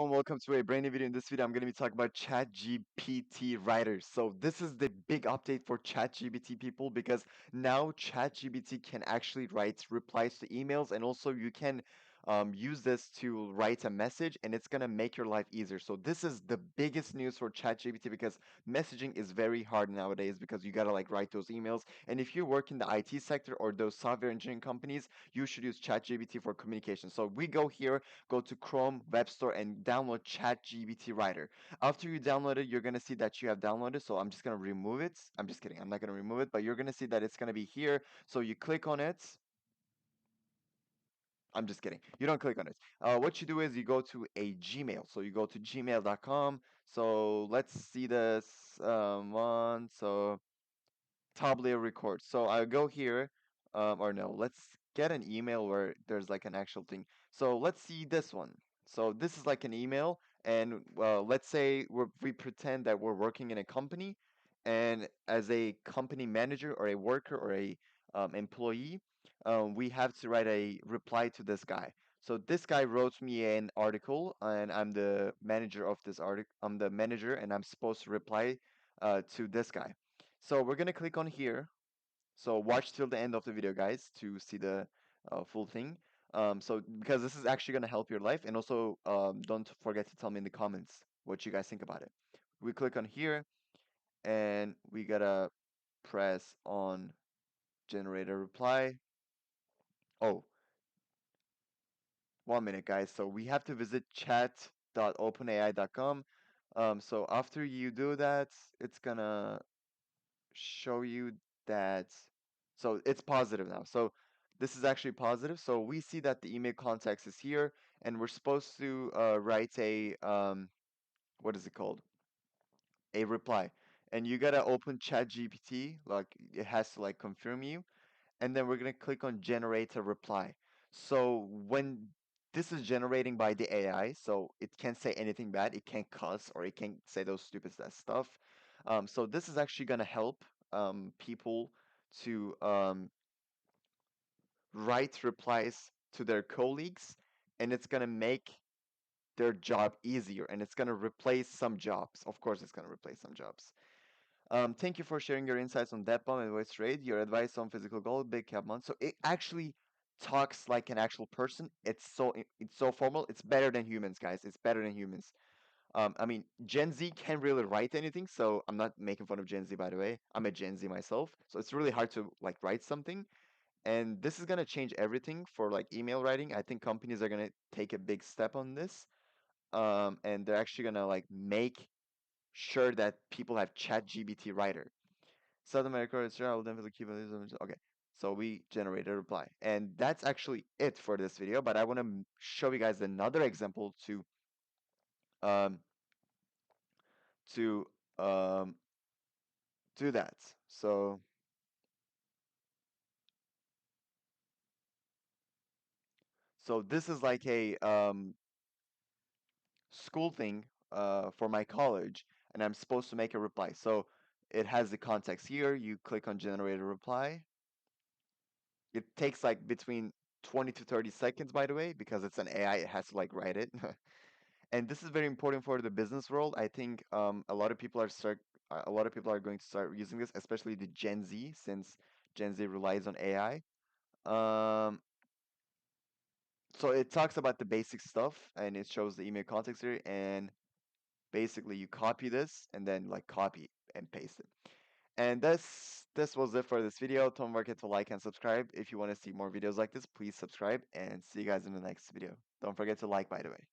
welcome to a brand new video. In this video, I'm going to be talking about ChatGPT writers. So this is the big update for ChatGPT people because now ChatGPT can actually write replies to emails, and also you can use this to write a message, and it's going to make your life easier. So this is the biggest news for ChatGPT because messaging is very hard nowadays because you got to like write those emails. And if you work in the IT sector or those software engineering companies, you should use ChatGPT for communication. So we go here, go to Chrome Web Store and download ChatGPT Writer. After you download it, you're gonna see that you have downloaded. So I'm just gonna remove it. I'm just kidding. I'm not gonna remove it, but you're gonna see that it's gonna be here. So you click on it. I'm just kidding. You don't click on it. What you do is you go to a Gmail. So you go to gmail.com. So let's see this one. So top layer record. So I go here, or no, let's get an email where there's like an actual thing. So let's see this one. So this is like an email, and let's say we pretend that we're working in a company, and as a company manager or a worker or a employee, we have to write a reply to this guy. So this guy wrote me an article, and I'm the manager of this article. I'm the manager, and I'm supposed to reply to this guy. So we're gonna click on here. So watch till the end of the video, guys, to see the full thing. So because this is actually gonna help your life, and also don't forget to tell me in the comments what you guys think about it. We click on here, and we gotta press on generate a reply. Oh, 1 minute, guys. So we have to visit chat.openai.com. So after you do that, it's gonna show you that it's positive now. So this is actually positive. So we see that the email context is here, and we're supposed to write a what is it called? A reply. And you gotta open ChatGPT, like it has to like confirm you, and then we're gonna click on generate a reply. So when this is generating by the AI, so it can't say anything bad, it can't cuss or it can't say those stupid stuff. So this is actually gonna help people to write replies to their colleagues, and it's gonna make their job easier, and it's gonna replace some jobs. Of course, it's gonna replace some jobs. Thank you for sharing your insights on that bomb and voice trade. Your advice on physical gold, big cap month. So it actually talks like an actual person. It's so formal. It's better than humans, guys. It's better than humans. I mean, Gen Z can't really write anything, so I'm not making fun of Gen Z, by the way. I'm a Gen Z myself, so it's really hard to like write something. And this is gonna change everything for like email writing. I think companies are gonna take a big step on this. And they're actually gonna like make sure that people have ChatGPT writer. South America, Australia, I will definitely keep it. Okay, so we generated a reply, and that's actually it for this video. But I want to show you guys another example um to do that. So this is like a school thing for my college, and I'm supposed to make a reply. So it has the context here. You click on generate a reply. It takes like between 20 to 30 seconds, by the way, because it's an AI. It has to like write it. And this is very important for the business world. I think a lot of people are going to start using this, especially the Gen Z, since Gen Z relies on AI. Um, so it talks about the basic stuff, and it shows the email context here, and basically you copy this and then like copy and paste it. And this was it for this video. Don't forget to like and subscribe. If you want to see more videos like this, please subscribe, and see you guys in the next video. Don't forget to like, by the way.